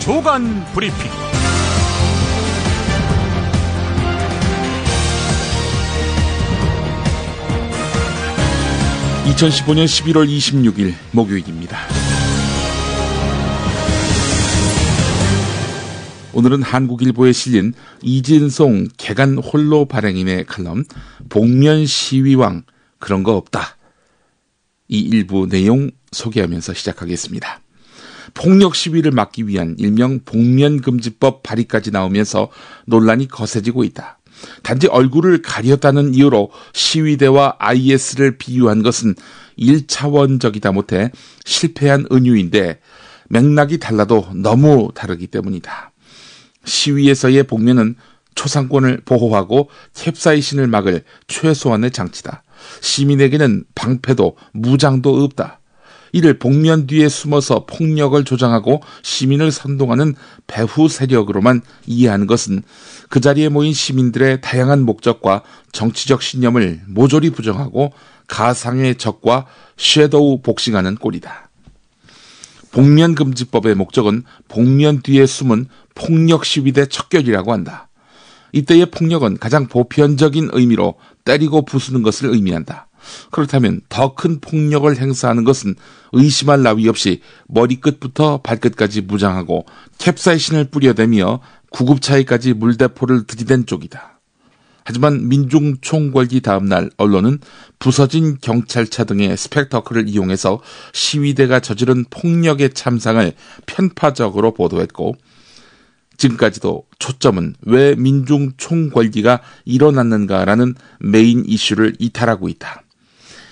조간 브리핑. 2015년 11월 26일 목요일입니다. 오늘은 한국일보에 실린 이진송 개간 홀로 발행인의 칼럼 복면 시위왕 그런 거 없다. 이 일부 내용 소개하면서 시작하겠습니다. 폭력 시위를 막기 위한 일명 복면금지법 발의까지 나오면서 논란이 거세지고 있다. 단지 얼굴을 가렸다는 이유로 시위대와 IS를 비유한 것은 1차원적이다 못해 실패한 은유인데 맥락이 달라도 너무 다르기 때문이다. 시위에서의 복면은 초상권을 보호하고 캡사이신을 막을 최소한의 장치다. 시민에게는 방패도 무장도 없다. 이를 복면 뒤에 숨어서 폭력을 조장하고 시민을 선동하는 배후 세력으로만 이해하는 것은 그 자리에 모인 시민들의 다양한 목적과 정치적 신념을 모조리 부정하고 가상의 적과 섀도우 복싱하는 꼴이다. 복면금지법의 목적은 복면 뒤에 숨은 폭력 시위대 척결이라고 한다. 이때의 폭력은 가장 보편적인 의미로 때리고 부수는 것을 의미한다. 그렇다면 더 큰 폭력을 행사하는 것은 의심할 나위 없이 머리끝부터 발끝까지 무장하고 캡사이신을 뿌려대며 구급차에까지 물대포를 들이댄 쪽이다. 하지만 민중총궐기 다음날 언론은 부서진 경찰차 등의 스펙터클을 이용해서 시위대가 저지른 폭력의 참상을 편파적으로 보도했고 지금까지도 초점은 왜 민중총궐기가 일어났는가라는 메인 이슈를 이탈하고 있다.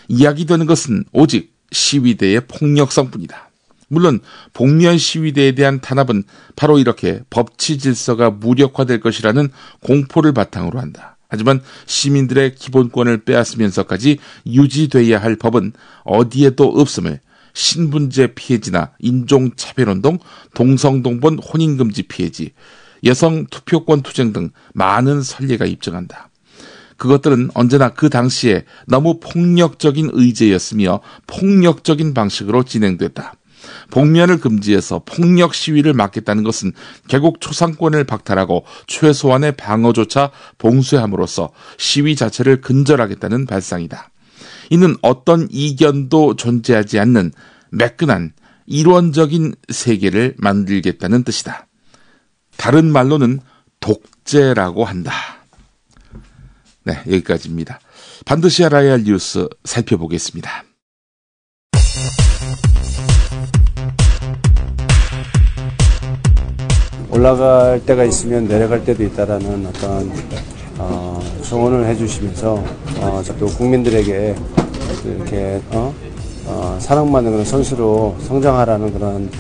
이야기되는 것은 오직 시위대의 폭력성뿐이다. 물론 복면 시위대에 대한 탄압은 바로 이렇게 법치 질서가 무력화될 것이라는 공포를 바탕으로 한다. 하지만 시민들의 기본권을 빼앗으면서까지 유지돼야 할 법은 어디에도 없음을 신분제 피해지나 인종차별운동, 동성동본 혼인금지 피해지, 여성 투표권 투쟁 등 많은 선례가 입증한다. 그것들은 언제나 그 당시에 너무 폭력적인 의제였으며 폭력적인 방식으로 진행됐다. 복면을 금지해서 폭력 시위를 막겠다는 것은 결국 초상권을 박탈하고 최소한의 방어조차 봉쇄함으로써 시위 자체를 근절하겠다는 발상이다. 이는 어떤 이견도 존재하지 않는 매끈한 이론적인 세계를 만들겠다는 뜻이다. 다른 말로는 독재라고 한다. 네, 여기까지입니다. 반드시 알아야 할 뉴스 살펴보겠습니다. 올라갈 때가 있으면 내려갈 때도 있다라는 어떤 조언을 해주시면서 또 국민들에게 이렇게 사랑받는 그런 선수로 성장하라는 그런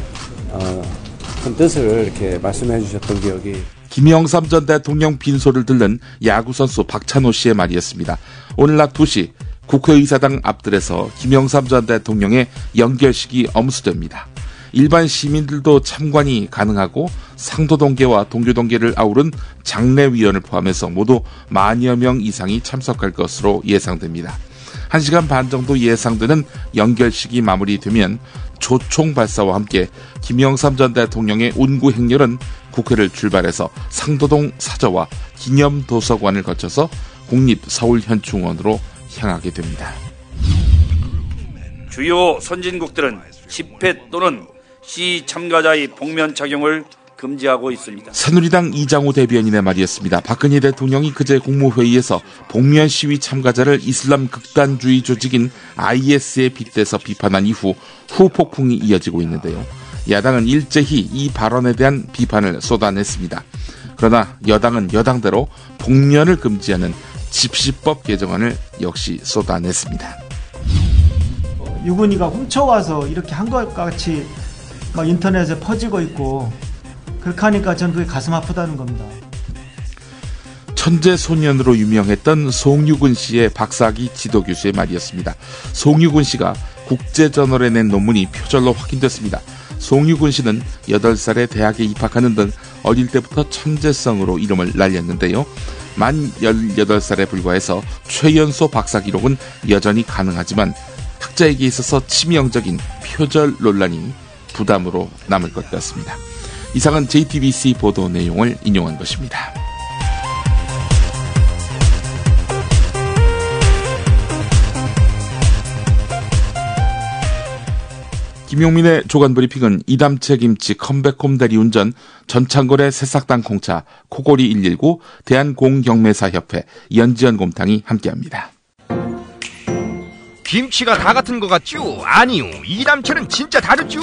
큰 뜻을 이렇게 말씀해 주셨던 기억이. 김영삼 전 대통령 빈소를 들른 야구선수 박찬호 씨의 말이었습니다. 오늘 낮 2시 국회의사당 앞들에서 김영삼 전 대통령의 연결식이 엄수됩니다. 일반 시민들도 참관이 가능하고 상도동계와 동교동계를 아우른 장례위원을 포함해서 모두 10,000여 명 이상이 참석할 것으로 예상됩니다. 1시간 반 정도 예상되는 연결식이 마무리되면 조총 발사와 함께 김영삼 전 대통령의 운구 행렬은 국회를 출발해서 상도동 사저와 기념도서관을 거쳐서 국립서울현충원으로 향하게 됩니다. 주요 선진국들은 집회 또는 시 참가자의 복면 착용을 금지하고 있습니다. 새누리당 이장우 대변인의 말이었습니다. 박근혜 대통령이 그제 국무회의에서 복면 시위 참가자를 이슬람 극단주의 조직인 IS에 빗대서 비판한 이후 후폭풍이 이어지고 있는데요. 야당은 일제히 이 발언에 대한 비판을 쏟아냈습니다. 그러나 여당은 여당대로 복면을 금지하는 집시법 개정안을 역시 쏟아냈습니다. 유근이가 훔쳐와서 이렇게 한 것 같이 막 인터넷에 퍼지고 있고 그렇게 하니까 전 그게 가슴 아프다는 겁니다. 천재 소년으로 유명했던 송유근 씨의 박사학위 지도교수의 말이었습니다. 송유근 씨가 국제저널에 낸 논문이 표절로 확인됐습니다. 송유근 씨는 8살에 대학에 입학하는 등 어릴 때부터 천재성으로 이름을 날렸는데요. 만 18살에 불과해서 최연소 박사 기록은 여전히 가능하지만 학자에게 있어서 치명적인 표절 논란이 부담으로 남을 것 같습니다. 이상은 JTBC 보도 내용을 인용한 것입니다. 김용민의 조간브리핑은 이담채 김치 컴백홈 대리운전, 전창걸의 새싹당 콩차, 코골이 119, 대한공경매사협회, 연지연 곰탕이 함께합니다. 김치가 다 같은 것 같죠? 아니요, 이담채는 진짜 다르죠.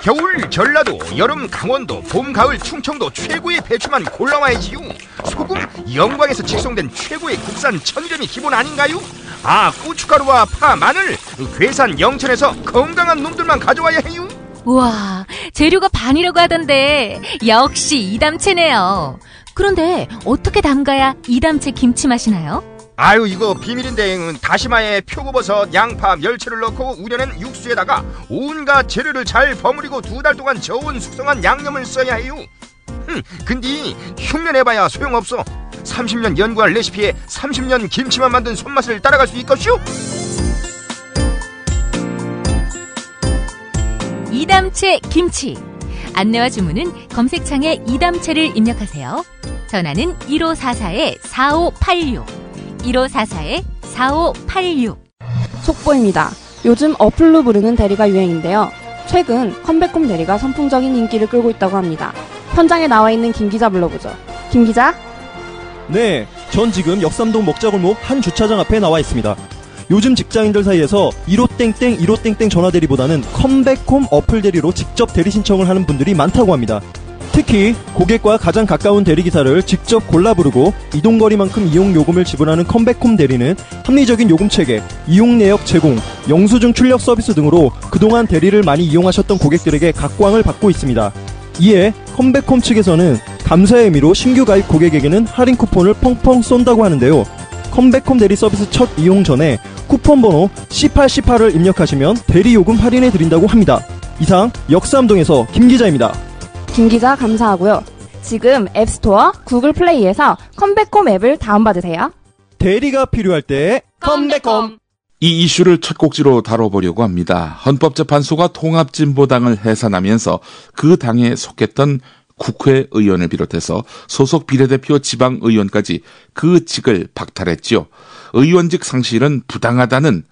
겨울 전라도, 여름 강원도, 봄 가을 충청도 최고의 배추만 골라와야지요. 소금 영광에서 직송된 최고의 국산 천점이 기본 아닌가요? 아, 고춧가루와 파, 마늘, 괴산 영천에서 건강한 놈들만 가져와야 해요. 우와, 재료가 반이라고 하던데 역시 이담채네요. 그런데 어떻게 담가야 이담채 김치 맛이 나요? 아유, 이거 비밀인데 다시마에 표고버섯, 양파, 멸치를 넣고 우려낸 육수에다가 온갖 재료를 잘 버무리고 2달 동안 저온 숙성한 양념을 써야 해요. 근데 흉내내봐야 소용없어. 30년 연구한 레시피에 30년 김치만 만든 손맛을 따라갈 수 있겠슈? 이담채 김치. 안내와 주문은 검색창에 이담채를 입력하세요. 전화는 1544-4586 1544-4586. 속보입니다. 요즘 어플로 부르는 대리가 유행인데요. 최근 컴백홈 대리가 선풍적인 인기를 끌고 있다고 합니다. 현장에 나와 있는 김 기자 불러보죠. 김 기자? 네, 전 지금 역삼동 먹자골목 한 주차장 앞에 나와 있습니다. 요즘 직장인들 사이에서 15땡땡 15땡땡 전화대리보다는 컴백홈 어플 대리로 직접 대리 신청을 하는 분들이 많다고 합니다. 특히 고객과 가장 가까운 대리기사를 직접 골라 부르고 이동거리만큼 이용요금을 지불하는 컴백홈 대리는 합리적인 요금체계, 이용내역 제공, 영수증 출력 서비스 등으로 그동안 대리를 많이 이용하셨던 고객들에게 각광을 받고 있습니다. 이에 컴백홈 측에서는 감사의 의미로 신규 가입 고객에게는 할인 쿠폰을 펑펑 쏜다고 하는데요. 컴백홈 대리 서비스 첫 이용 전에 쿠폰 번호 C8C8을 입력하시면 대리 요금 할인해 드린다고 합니다. 이상 역삼동에서 김 기자입니다. 김 기자 감사하고요. 지금 앱스토어, 구글 플레이에서 컴백홈 앱을 다운받으세요. 대리가 필요할 때 컴백홈. 이 이슈를 첫 곡지로 다뤄보려고 합니다. 헌법재판소가 통합진보당을 해산하면서 그 당에 속했던 국회의원을 비롯해서 소속 비례대표 지방의원까지 그 직을 박탈했지요. 의원직 상실은 부당하다는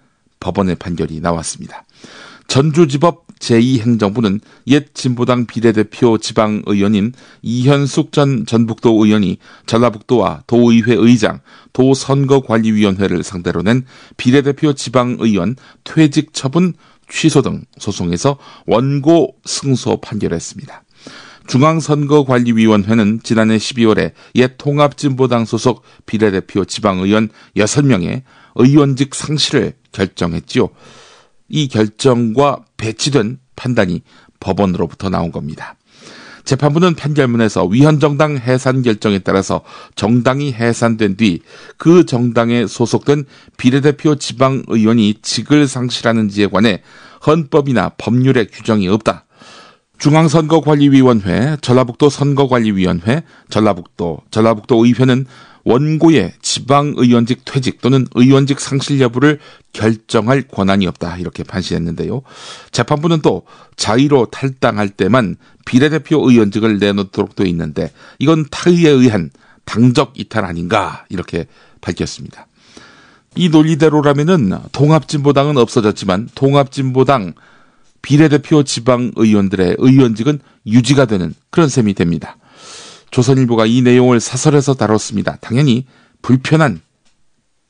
법원의 판결이 나왔습니다. 전주지법 제2행정부는 옛 진보당 비례대표 지방의원인 이현숙 전 전북도 의원이 전라북도와 도의회 의장, 도선거관리위원회를 상대로 낸 비례대표 지방의원 퇴직 처분 취소 등 소송에서 원고 승소 판결했습니다. 중앙선거관리위원회는 지난해 12월에 옛 통합진보당 소속 비례대표 지방의원 6명의 의원직 상실을 결정했지요. 이 결정과 배치된 판단이 법원으로부터 나온 겁니다. 재판부는 판결문에서 위헌정당 해산 결정에 따라서 정당이 해산된 뒤 그 정당에 소속된 비례대표 지방의원이 직을 상실하는지에 관해 헌법이나 법률의 규정이 없다. 중앙선거관리위원회, 전라북도 선거관리위원회, 전라북도 의회는 원고의 지방의원직 퇴직 또는 의원직 상실 여부를 결정할 권한이 없다. 이렇게 판시했는데요. 재판부는 또 자의로 탈당할 때만 비례대표 의원직을 내놓도록 돼 있는데 이건 타의에 의한 당적 이탈 아닌가 이렇게 밝혔습니다. 이 논리대로라면은 통합진보당은 없어졌지만 통합진보당 비례대표 지방의원들의 의원직은 유지가 되는 그런 셈이 됩니다. 조선일보가 이 내용을 사설에서 다뤘습니다. 당연히 불편한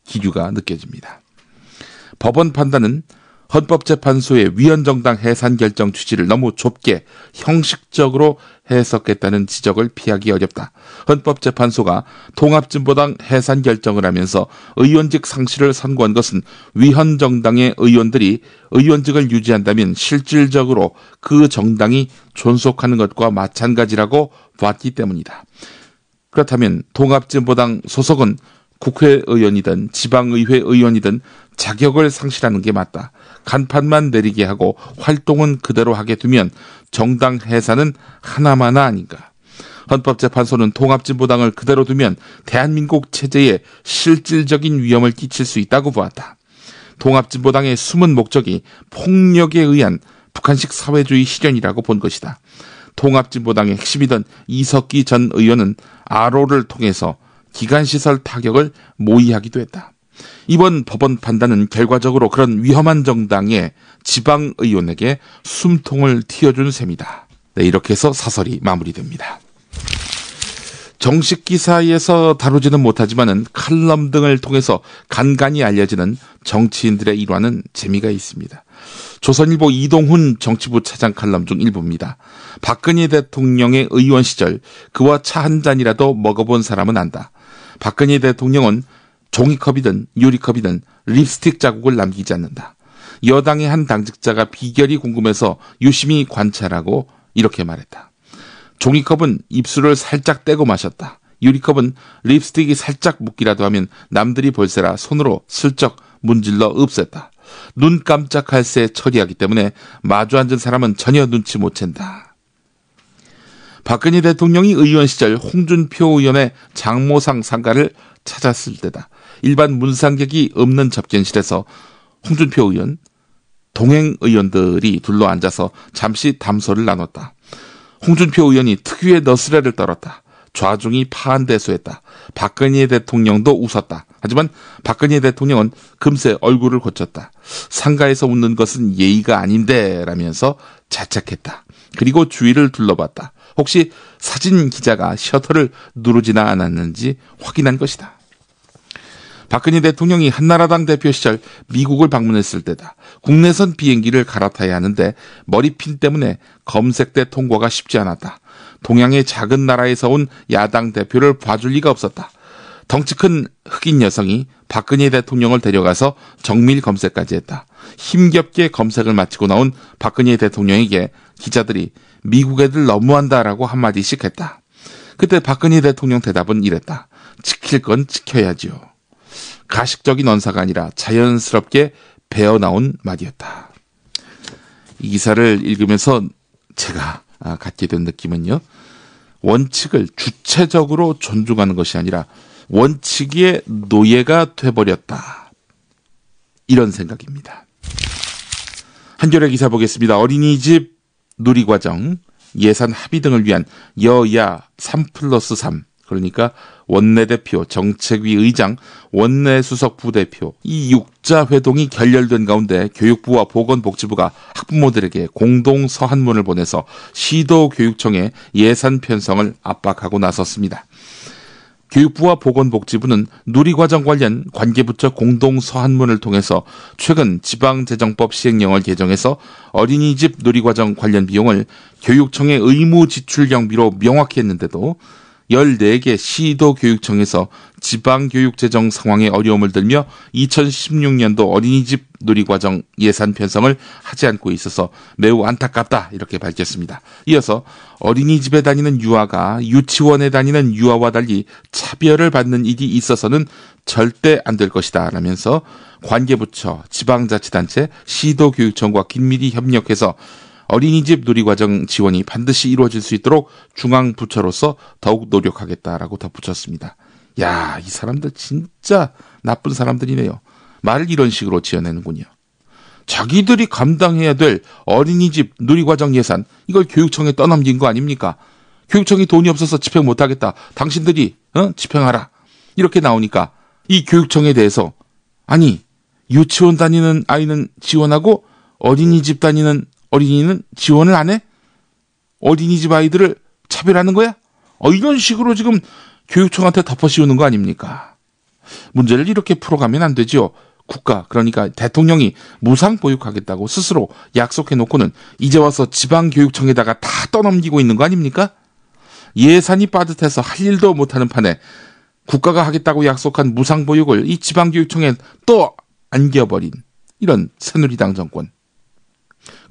기류가 느껴집니다. 법원 판단은 헌법재판소의 위헌정당 해산 결정 취지를 너무 좁게 형식적으로 해석했다는 지적을 피하기 어렵다. 헌법재판소가 통합진보당 해산 결정을 하면서 의원직 상실을 선고한 것은 위헌정당의 의원들이 의원직을 유지한다면 실질적으로 그 정당이 존속하는 것과 마찬가지라고 봤기 때문이다. 그렇다면 통합진보당 소속은 국회의원이든 지방의회 의원이든 자격을 상실하는 게 맞다. 간판만 내리게 하고 활동은 그대로 하게 두면 정당 해산은 하나마나 아닌가. 헌법재판소는 통합진보당을 그대로 두면 대한민국 체제에 실질적인 위험을 끼칠 수 있다고 보았다. 통합진보당의 숨은 목적이 폭력에 의한 북한식 사회주의 실현이라고 본 것이다. 통합진보당의 핵심이던 이석기 전 의원은 RO를 통해서 기간시설 타격을 모의하기도 했다. 이번 법원 판단은 결과적으로 그런 위험한 정당의 지방의원에게 숨통을 틔워준 셈이다. 네, 이렇게 해서 사설이 마무리됩니다. 정식 기사에서 다루지는 못하지만은 칼럼 등을 통해서 간간히 알려지는 정치인들의 일화는 재미가 있습니다. 조선일보 이동훈 정치부 차장 칼럼 중 일부입니다. 박근혜 대통령의 의원 시절 그와 차 한 잔이라도 먹어본 사람은 안다. 박근혜 대통령은 종이컵이든 유리컵이든 립스틱 자국을 남기지 않는다. 여당의 한 당직자가 비결이 궁금해서 유심히 관찰하고 이렇게 말했다. 종이컵은 입술을 살짝 떼고 마셨다. 유리컵은 립스틱이 살짝 묻기라도 하면 남들이 볼세라 손으로 슬쩍 문질러 없앴다. 눈 깜짝할 새 처리하기 때문에 마주 앉은 사람은 전혀 눈치 못 챈다. 박근혜 대통령이 의원 시절 홍준표 의원의 장모상 상가를 찾았을 때다. 일반 문상객이 없는 접견실에서 홍준표 의원, 동행 의원들이 둘러앉아서 잠시 담소를 나눴다. 홍준표 의원이 특유의 너스레를 떨었다. 좌중이 파한대소했다. 박근혜 대통령도 웃었다. 하지만 박근혜 대통령은 금세 얼굴을 고쳤다. 상가에서 웃는 것은 예의가 아닌데 라면서 자책했다. 그리고 주위를 둘러봤다. 혹시 사진 기자가 셔터를 누르지나 않았는지 확인한 것이다. 박근혜 대통령이 한나라당 대표 시절 미국을 방문했을 때다. 국내선 비행기를 갈아타야 하는데 머리핀 때문에 검색대 통과가 쉽지 않았다. 동양의 작은 나라에서 온 야당 대표를 봐줄 리가 없었다. 덩치 큰 흑인 여성이 박근혜 대통령을 데려가서 정밀 검색까지 했다. 힘겹게 검색을 마치고 나온 박근혜 대통령에게 기자들이 미국 애들 너무한다라고 한마디씩 했다. 그때 박근혜 대통령 대답은 이랬다. 지킬 건 지켜야지요. 가식적인 언사가 아니라 자연스럽게 배어나온 말이었다. 이 기사를 읽으면서 제가 갖게 된 느낌은요. 원칙을 주체적으로 존중하는 것이 아니라 원칙의 노예가 돼버렸다. 이런 생각입니다. 한겨레 기사 보겠습니다. 어린이집 누리과정 예산 합의 등을 위한 여야 3+3 그러니까 원내대표, 정책위 의장, 원내수석 부대표 이 6자 회동이 결렬된 가운데 교육부와 보건복지부가 학부모들에게 공동 서한문을 보내서 시도교육청에 예산 편성을 압박하고 나섰습니다. 교육부와 보건복지부는 누리과정 관련 관계부처 공동 서한문을 통해서 최근 지방재정법 시행령을 개정해서 어린이집 누리과정 관련 비용을 교육청의 의무 지출 경비로 명확히 했는데도 14개 시도교육청에서 지방교육재정 상황에 어려움을 들며 2016년도 어린이집 누리과정 예산 편성을 하지 않고 있어서 매우 안타깝다 이렇게 밝혔습니다. 이어서 어린이집에 다니는 유아가 유치원에 다니는 유아와 달리 차별을 받는 일이 있어서는 절대 안 될 것이다 라면서 관계부처, 지방자치단체, 시도교육청과 긴밀히 협력해서 어린이집 누리과정 지원이 반드시 이루어질 수 있도록 중앙부처로서 더욱 노력하겠다라고 덧붙였습니다. 야, 이 사람들 진짜 나쁜 사람들이네요. 말을 이런 식으로 지어내는군요. 자기들이 감당해야 될 어린이집 누리과정 예산 이걸 교육청에 떠넘긴 거 아닙니까? 교육청이 돈이 없어서 집행 못하겠다. 당신들이 집행하라. 이렇게 나오니까 이 교육청에 대해서 아니 유치원 다니는 아이는 지원하고 어린이집 다니는 어린이는 지원을 안 해? 어린이집 아이들을 차별하는 거야? 이런 식으로 지금 교육청한테 덮어씌우는 거 아닙니까? 문제를 이렇게 풀어가면 안 되지요. 국가, 그러니까 대통령이 무상보육하겠다고 스스로 약속해놓고는 이제 와서 지방교육청에다가 다 떠넘기고 있는 거 아닙니까? 예산이 빠듯해서 할 일도 못하는 판에 국가가 하겠다고 약속한 무상보육을 이 지방교육청에 또 안겨버린 이런 새누리당 정권.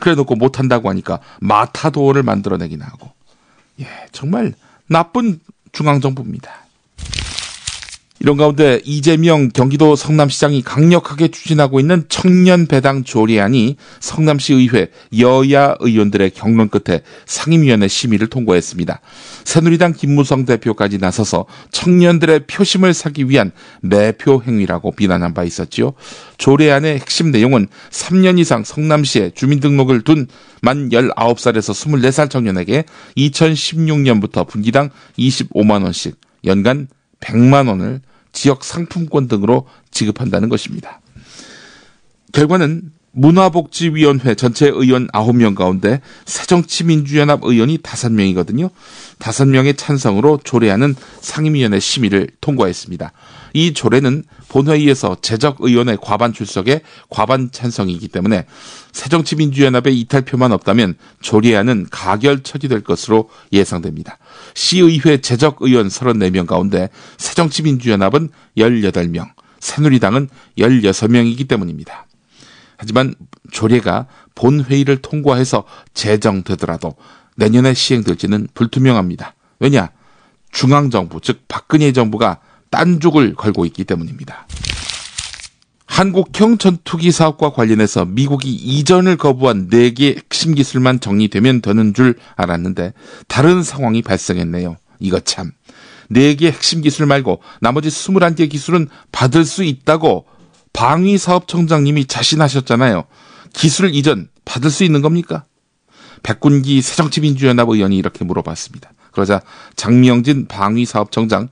그래놓고 못한다고 하니까 마타도어를 만들어내긴 하고. 예, 정말 나쁜 중앙정부입니다. 이런 가운데 이재명 경기도 성남시장이 강력하게 추진하고 있는 청년 배당 조례안이 성남시 의회 여야 의원들의 경론 끝에 상임위원회 심의를 통과했습니다. 새누리당 김무성 대표까지 나서서 청년들의 표심을 사기 위한 매표 행위라고 비난한 바 있었지요. 조례안의 핵심 내용은 3년 이상 성남시에 주민등록을 둔 만 19살에서 24살 청년에게 2016년부터 분기당 25만 원씩 연간 100만 원을 지역 상품권 등으로 지급한다는 것입니다. 결과는 문화복지위원회 전체 의원 9명 가운데 새정치민주연합 의원이 5명이거든요. 5명의 찬성으로 조례안은 상임위원회 심의를 통과했습니다. 이 조례는 본회의에서 재적 의원의 과반 출석에 과반 찬성이기 때문에 새정치민주연합의 이탈표만 없다면 조례안은 가결 처리될 것으로 예상됩니다. 시의회 재적 의원 34명 가운데 새정치민주연합은 18명, 새누리당은 16명이기 때문입니다. 하지만 조례가 본회의를 통과해서 제정되더라도 내년에 시행될지는 불투명합니다. 왜냐? 중앙정부, 즉 박근혜 정부가 딴죽을 걸고 있기 때문입니다. 한국형 전투기 사업과 관련해서 미국이 이전을 거부한 4개의 핵심 기술만 정리되면 되는 줄 알았는데 다른 상황이 발생했네요. 이거 참. 4개 핵심 기술 말고 나머지 21개 기술은 받을 수 있다고 방위사업청장님이 자신하셨잖아요. 기술 이전 받을 수 있는 겁니까? 백군기 새정치민주연합 의원이 이렇게 물어봤습니다. 그러자 장명진 방위사업청장,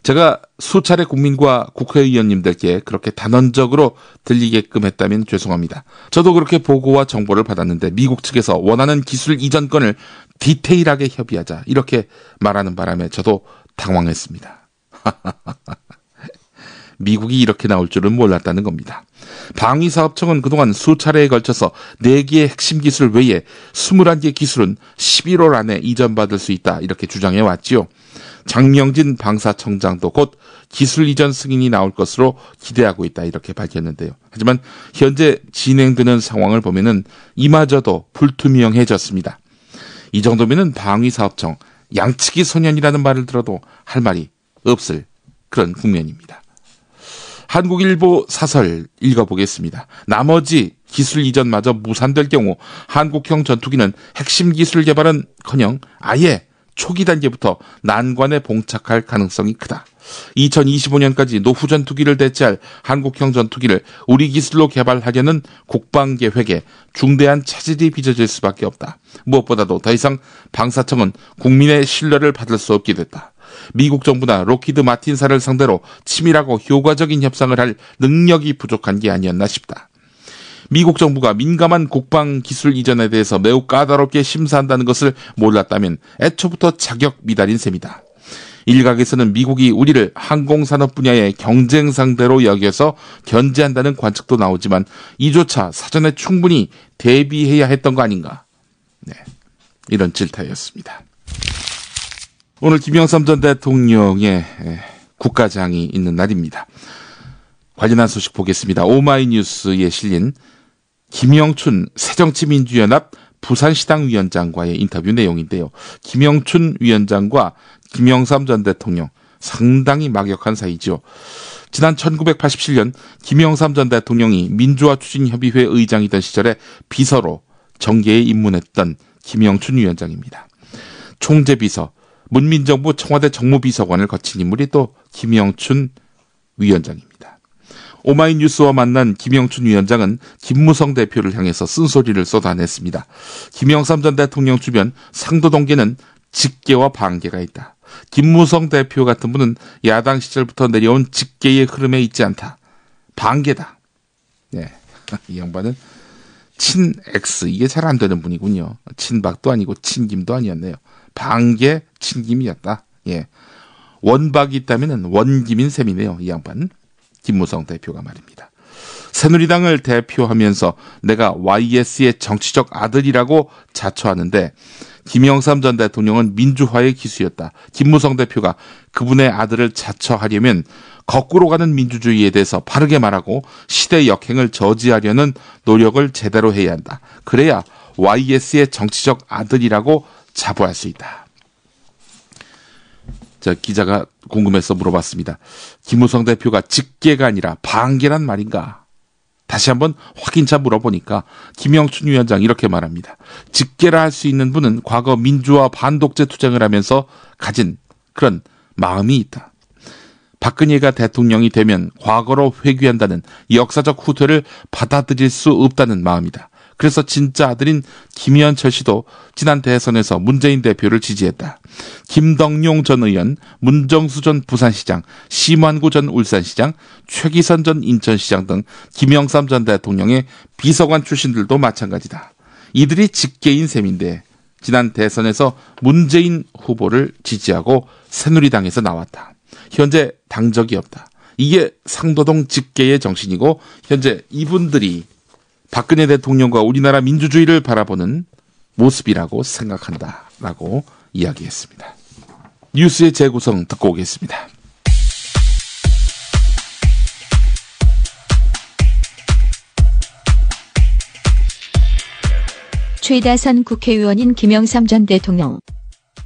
제가 수차례 국민과 국회의원님들께 그렇게 단언적으로 들리게끔 했다면 죄송합니다. 저도 그렇게 보고와 정보를 받았는데 미국 측에서 원하는 기술 이전권을 디테일하게 협의하자 이렇게 말하는 바람에 저도 당황했습니다. 미국이 이렇게 나올 줄은 몰랐다는 겁니다. 방위사업청은 그동안 수차례에 걸쳐서 4개의 핵심 기술 외에 21개 기술은 11월 안에 이전받을 수 있다 이렇게 주장해왔지요. 장명진 방사청장도 곧 기술 이전 승인이 나올 것으로 기대하고 있다 이렇게 밝혔는데요. 하지만 현재 진행되는 상황을 보면은 이마저도 불투명해졌습니다. 이 정도면은 방위사업청 양치기 소년이라는 말을 들어도 할 말이 없을 그런 국면입니다. 한국일보 사설 읽어보겠습니다. 나머지 기술 이전마저 무산될 경우 한국형 전투기는 핵심 기술 개발은커녕 아예 초기 단계부터 난관에 봉착할 가능성이 크다. 2025년까지 노후 전투기를 대체할 한국형 전투기를 우리 기술로 개발하려는 국방계획에 중대한 차질이 빚어질 수밖에 없다. 무엇보다도 더 이상 방사청은 국민의 신뢰를 받을 수 없게 됐다. 미국 정부나 록히드 마틴사를 상대로 치밀하고 효과적인 협상을 할 능력이 부족한 게 아니었나 싶다. 미국 정부가 민감한 국방 기술 이전에 대해서 매우 까다롭게 심사한다는 것을 몰랐다면 애초부터 자격 미달인 셈이다. 일각에서는 미국이 우리를 항공산업 분야의 경쟁 상대로 여겨서 견제한다는 관측도 나오지만 이조차 사전에 충분히 대비해야 했던 거 아닌가. 네, 이런 질타였습니다. 오늘 김영삼 전 대통령의 국가장이 있는 날입니다. 관련한 소식 보겠습니다. 오마이뉴스에 실린 김영춘 새정치민주연합 부산시당 위원장과의 인터뷰 내용인데요. 김영춘 위원장과 김영삼 전 대통령 상당히 막역한 사이죠. 지난 1987년 김영삼 전 대통령이 민주화추진협의회 의장이던 시절에 비서로 정계에 입문했던 김영춘 위원장입니다. 총재비서, 문민정부 청와대 정무비서관을 거친 인물이 또 김영춘 위원장입니다. 오마이뉴스와 만난 김영춘 위원장은 김무성 대표를 향해서 쓴소리를 쏟아냈습니다. 김영삼 전 대통령 주변 상도동계는 직계와 반계가 있다. 김무성 대표 같은 분은 야당 시절부터 내려온 직계의 흐름에 있지 않다. 반계다. 네, 이 양반은 친X, 이게 잘 안 되는 분이군요. 친박도 아니고 친김도 아니었네요. 반계 친김이었다. 예, 원박이 있다면 원김인 셈이네요. 이 양반은. 김무성 대표가 말입니다. 새누리당을 대표하면서 내가 YS의 정치적 아들이라고 자처하는데 김영삼 전 대통령은 민주화의 기수였다. 김무성 대표가 그분의 아들을 자처하려면 거꾸로 가는 민주주의에 대해서 바르게 말하고 시대 역행을 저지하려는 노력을 제대로 해야 한다. 그래야 YS의 정치적 아들이라고 자부할 수 있다. 기자가 궁금해서 물어봤습니다. 김무성 대표가 직계가 아니라 반계란 말인가? 다시 한번 확인차 물어보니까 김영춘 위원장 이렇게 말합니다. 직계라 할 수 있는 분은 과거 민주화 반독재 투쟁을 하면서 가진 그런 마음이 있다. 박근혜가 대통령이 되면 과거로 회귀한다는 역사적 후퇴를 받아들일 수 없다는 마음이다. 그래서 진짜 아들인 김현철 씨도 지난 대선에서 문재인 대표를 지지했다. 김덕용 전 의원, 문정수 전 부산시장, 심환구 전 울산시장, 최기선 전 인천시장 등 김영삼 전 대통령의 비서관 출신들도 마찬가지다. 이들이 직계인 셈인데 지난 대선에서 문재인 후보를 지지하고 새누리당에서 나왔다. 현재 당적이 없다. 이게 상도동 직계의 정신이고 현재 이분들이 박근혜 대통령과 우리나라 민주주의를 바라보는 모습이라고 생각한다라고 이야기했습니다. 뉴스의 재구성 듣고 오겠습니다. 최다선 국회의원인 김영삼 전 대통령.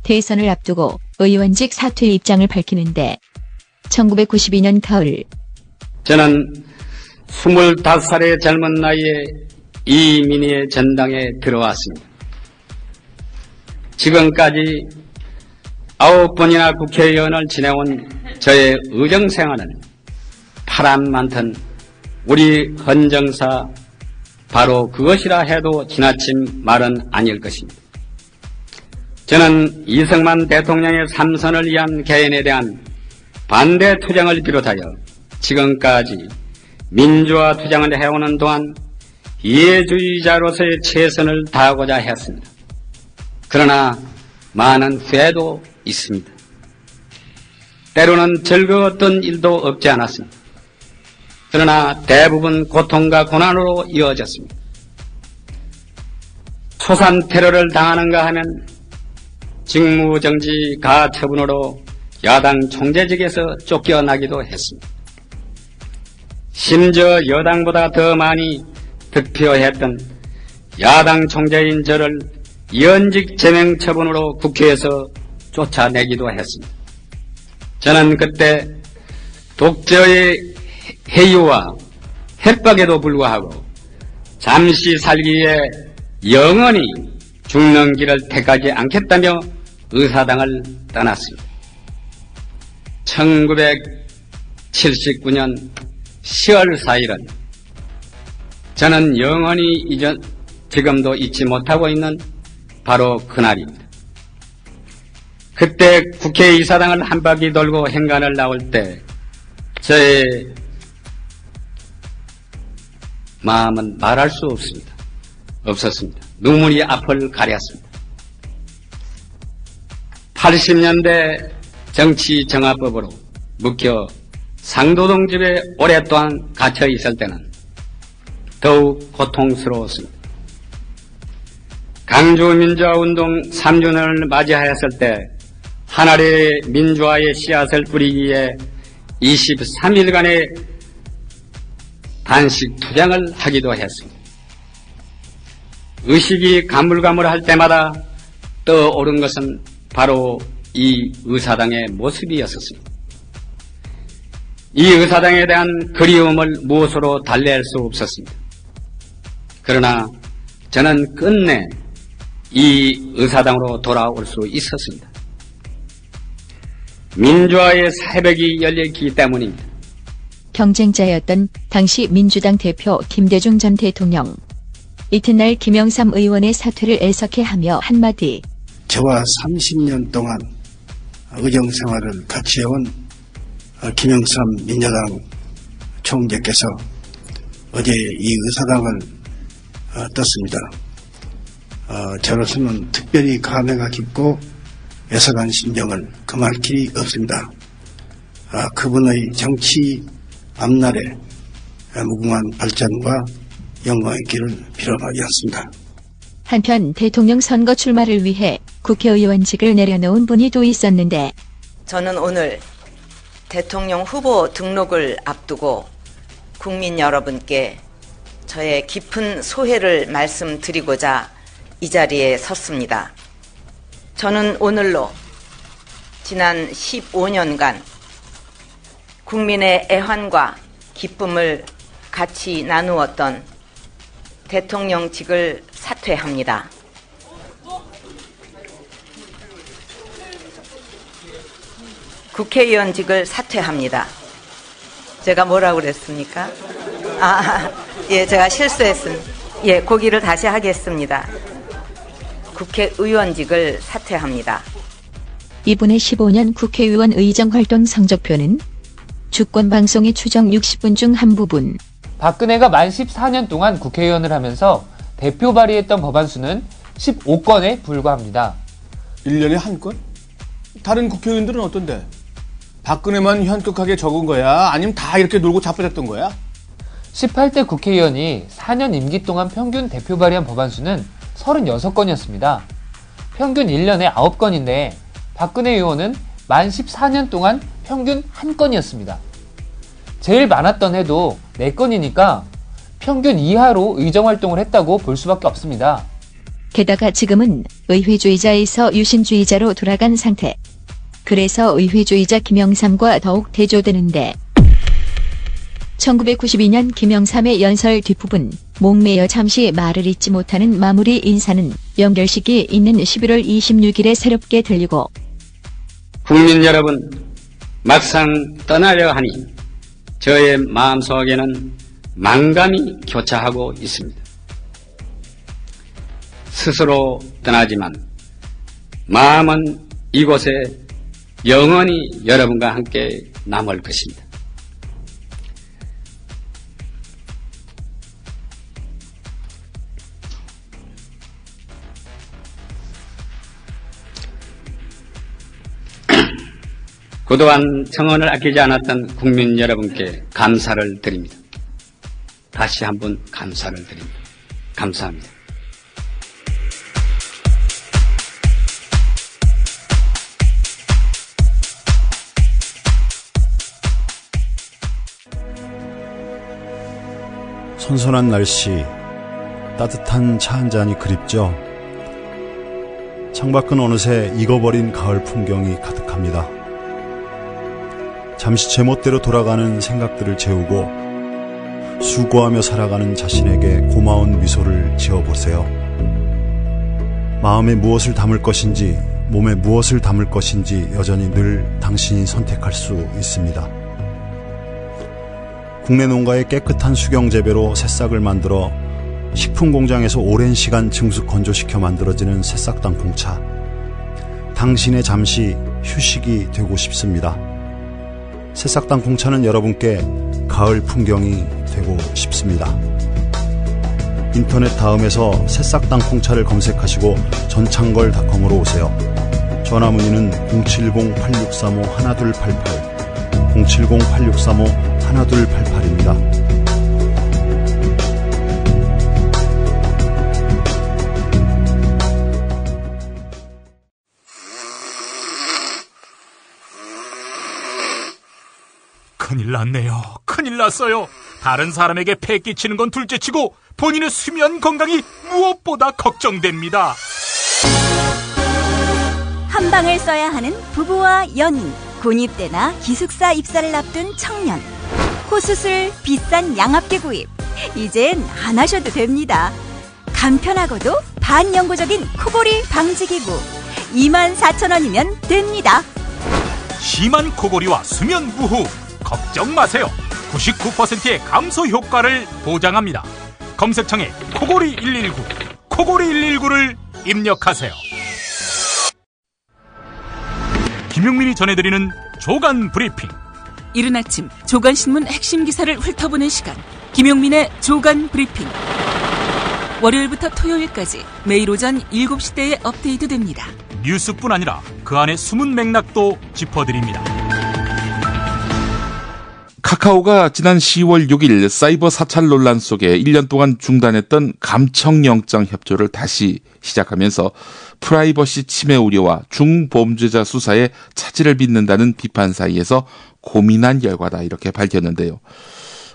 대선을 앞두고 의원직 사퇴 입장을 밝히는데 1992년 가을 저는 25살의 젊은 나이에 이민희의 전당에 들어왔습니다. 지금까지 9번이나 국회의원을 지내온 저의 의정생활은 파란 많던 우리 헌정사 바로 그것이라 해도 지나친 말은 아닐 것입니다. 저는 이승만 대통령의 3선을 위한 개헌에 대한 반대 투쟁을 비롯하여 지금까지 민주화 투쟁을 해오는 동안 이해주의자로서의 최선을 다하고자 했습니다. 그러나 많은 후회도 있습니다. 때로는 즐거웠던 일도 없지 않았습니다. 그러나 대부분 고통과 고난으로 이어졌습니다. 초산 테러를 당하는가 하면 직무정지 가처분으로 야당 총재직에서 쫓겨나기도 했습니다. 심지어 여당보다 더 많이 득표했던 야당 총재인 저를 연직 제명 처분으로 국회에서 쫓아내기도 했습니다. 저는 그때 독재의 해유와 협박에도 불구하고 잠시 살기 위해 영원히 죽는 길을 택하지 않겠다며 의사당을 떠났습니다. 1979년 10월 4일은 저는 영원히 지금도 잊지 못하고 있는 바로 그날입니다. 그때 국회의사당을 한 바퀴 돌고 행간을 나올 때 저의 마음은 말할 수 없었습니다. 눈물이 앞을 가렸습니다. 80년대 정치정화법으로 묶여 상도동 집에 오랫동안 갇혀 있을 때는 더욱 고통스러웠습니다. 강주민주화운동 3주년을 맞이하였을 때 하나의 민주화의 씨앗을 뿌리기 위해 23일간의 단식 투쟁을 하기도 했습니다. 의식이 가물가물할 때마다 떠오른 것은 바로 이 의사당의 모습이었습니다. 이 의사당에 대한 그리움을 무엇으로 달랠 수 없었습니다. 그러나 저는 끝내 이 의사당으로 돌아올 수 있었습니다. 민주화의 새벽이 열렸기 때문입니다. 경쟁자였던 당시 민주당 대표 김대중 전 대통령. 이튿날 김영삼 의원의 사퇴를 애석해하며 한마디. 저와 30년 동안 의정생활을 같이 해온 김영삼 민주당 총재께서 어제 이 의사당을 떴습니다. 저로서는 특별히 감회가 깊고 애석한 심정을 금할 길이 없습니다. 그분의 정치 앞날에 무궁한 발전과 영광의 길을 빌어가지 않습니다. 한편 대통령 선거 출마를 위해 국회의원직을 내려놓은 분이 또 있었는데 저는 오늘 대통령 후보 등록을 앞두고 국민 여러분께 저의 깊은 소회를 말씀드리고자 이 자리에 섰습니다. 저는 오늘로 지난 15년간 국민의 애환과 기쁨을 같이 나누었던 대통령직을 사퇴합니다. 국회의원직을 사퇴합니다. 제가 뭐라고 그랬습니까? 예, 제가 실수했습니다. 예, 고기를 다시 하겠습니다. 국회의원직을 사퇴합니다. 이분의 15년 국회의원 의정활동 성적표는 주권방송이 추정 60분 중 한 부분. 박근혜가 만 14년 동안 국회의원을 하면서 대표 발의했던 법안 수는 15건에 불과합니다. 1년에 한 건? 다른 국회의원들은 어떤데? 박근혜만 현격하게 적은 거야? 아니면 다 이렇게 놀고 자빠졌던 거야? 18대 국회의원이 4년 임기 동안 평균 대표 발의한 법안 수는 36건이었습니다. 평균 1년에 9건인데 박근혜 의원은 만 14년 동안 평균 1건이었습니다. 제일 많았던 해도 4건이니까 평균 이하로 의정활동을 했다고 볼 수밖에 없습니다. 게다가 지금은 의회주의자에서 유신주의자로 돌아간 상태. 그래서 의회주의자 김영삼과 더욱 대조되는데 1992년 김영삼의 연설 뒷부분 목매여 잠시 말을 잇지 못하는 마무리 인사는 연결식이 있는 11월 26일에 새롭게 들리고 국민 여러분, 막상 떠나려 하니 저의 마음속에는 만감이 교차하고 있습니다. 스스로 떠나지만 마음은 이곳에 영원히 여러분과 함께 남을 것입니다. 그동안 청원을 아끼지 않았던 국민 여러분께 감사를 드립니다. 다시 한번 감사를 드립니다. 감사합니다. 선선한 날씨, 따뜻한 차 한 잔이 그립죠. 창밖은 어느새 익어버린 가을 풍경이 가득합니다. 잠시 제멋대로 돌아가는 생각들을 재우고 수고하며 살아가는 자신에게 고마운 미소를 지어보세요. 마음에 무엇을 담을 것인지, 몸에 무엇을 담을 것인지 여전히 늘 당신이 선택할 수 있습니다. 국내 농가의 깨끗한 수경 재배로 새싹을 만들어 식품 공장에서 오랜 시간 증수 건조시켜 만들어지는 새싹 땅콩차. 당신의 잠시 휴식이 되고 싶습니다. 새싹 땅콩차는 여러분께 가을 풍경이 되고 싶습니다. 인터넷 다음에서 새싹 땅콩차를 검색하시고 전창걸닷컴으로 오세요. 전화 문의는 070-8635-1288, 070-8635-1288입니다. 큰일 났네요. 큰일 났어요. 다른 사람에게 폐 끼치는 건 둘째치고 본인의 수면 건강이 무엇보다 걱정됩니다. 한 방을 써야 하는 부부와 연인, 군입대나 기숙사 입사를 앞둔 청년, 코수술, 비싼 양압기 구입, 이젠 안 하셔도 됩니다. 간편하고도 반영구적인 코골이 방지기구 24,000원이면 됩니다. 심한 코골이와 수면 무호 걱정 마세요. 99%의 감소 효과를 보장합니다. 검색창에 코골이 119, 코골이 119를 입력하세요. 김용민이 전해드리는 조간 브리핑. 이른 아침 조간신문 핵심 기사를 훑어보는 시간, 김용민의 조간 브리핑. 월요일부터 토요일까지 매일 오전 7시대에 업데이트됩니다. 뉴스뿐 아니라 그 안에 숨은 맥락도 짚어드립니다. 카카오가 지난 10월 6일 사이버 사찰 논란 속에 1년 동안 중단했던 감청영장 협조를 다시 시작하면서 프라이버시 침해 우려와 중범죄자 수사에 차질을 빚는다는 비판 사이에서 고민한 결과다, 이렇게 밝혔는데요.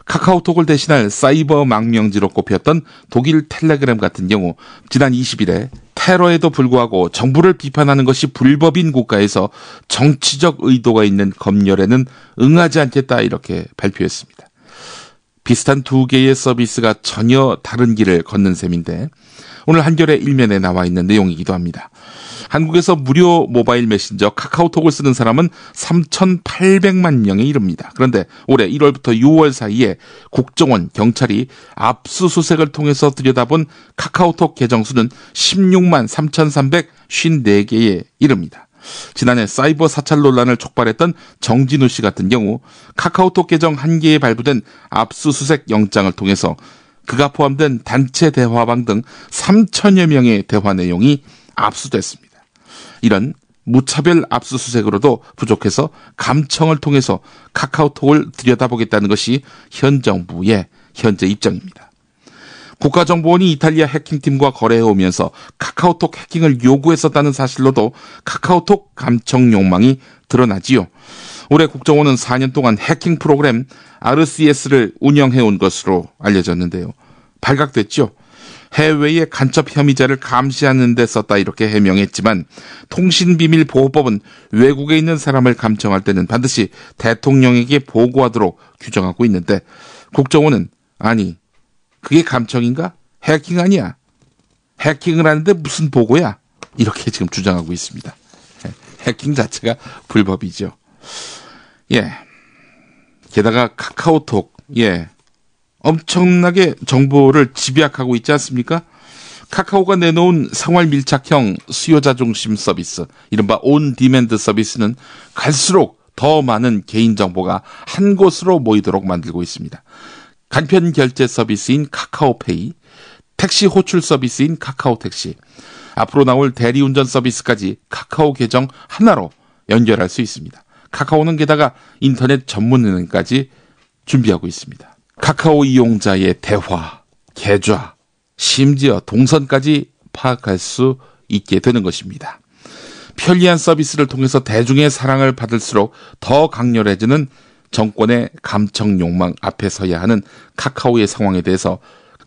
카카오톡을 대신할 사이버 망명지로 꼽혔던 독일 텔레그램 같은 경우 지난 20일에 테러에도 불구하고 정부를 비판하는 것이 불법인 국가에서 정치적 의도가 있는 검열에는 응하지 않겠다 이렇게 발표했습니다. 비슷한 두 개의 서비스가 전혀 다른 길을 걷는 셈인데 오늘 한겨레 일면에 나와 있는 내용이기도 합니다. 한국에서 무료 모바일 메신저 카카오톡을 쓰는 사람은 3,800만 명에 이릅니다. 그런데 올해 1월부터 6월 사이에 국정원, 경찰이 압수수색을 통해서 들여다본 카카오톡 계정 수는 16만 3,354개에 이릅니다. 지난해 사이버 사찰 논란을 촉발했던 정진우 씨 같은 경우 카카오톡 계정 한 개에 발부된 압수수색 영장을 통해서 그가 포함된 단체 대화방 등 3천여 명의 대화 내용이 압수됐습니다. 이런 무차별 압수수색으로도 부족해서 감청을 통해서 카카오톡을 들여다보겠다는 것이 현 정부의 현재 입장입니다. 국가정보원이 이탈리아 해킹팀과 거래해오면서 카카오톡 해킹을 요구했었다는 사실로도 카카오톡 감청 욕망이 드러나지요. 올해 국정원은 4년 동안 해킹 프로그램 RCS를 운영해온 것으로 알려졌는데요. 발각됐죠. 해외의 간첩 혐의자를 감시하는 데 썼다 이렇게 해명했지만 통신비밀보호법은 외국에 있는 사람을 감청할 때는 반드시 대통령에게 보고하도록 규정하고 있는데 국정원은 아니 그게 감청인가? 해킹 아니야. 해킹을 하는데 무슨 보고야? 이렇게 지금 주장하고 있습니다. 해킹 자체가 불법이죠. 예. 게다가 카카오톡, 엄청나게 정보를 집약하고 있지 않습니까? 카카오가 내놓은 생활 밀착형 수요자 중심 서비스, 이른바 온 디맨드 서비스는 갈수록 더 많은 개인정보가 한 곳으로 모이도록 만들고 있습니다. 간편 결제 서비스인 카카오페이, 택시 호출 서비스인 카카오택시, 앞으로 나올 대리운전 서비스까지 카카오 계정 하나로 연결할 수 있습니다. 카카오는 게다가 인터넷 전문은행까지 준비하고 있습니다. 카카오 이용자의 대화, 계좌, 심지어 동선까지 파악할 수 있게 되는 것입니다. 편리한 서비스를 통해서 대중의 사랑을 받을수록 더 강렬해지는 정권의 감청 욕망 앞에 서야 하는 카카오의 상황에 대해서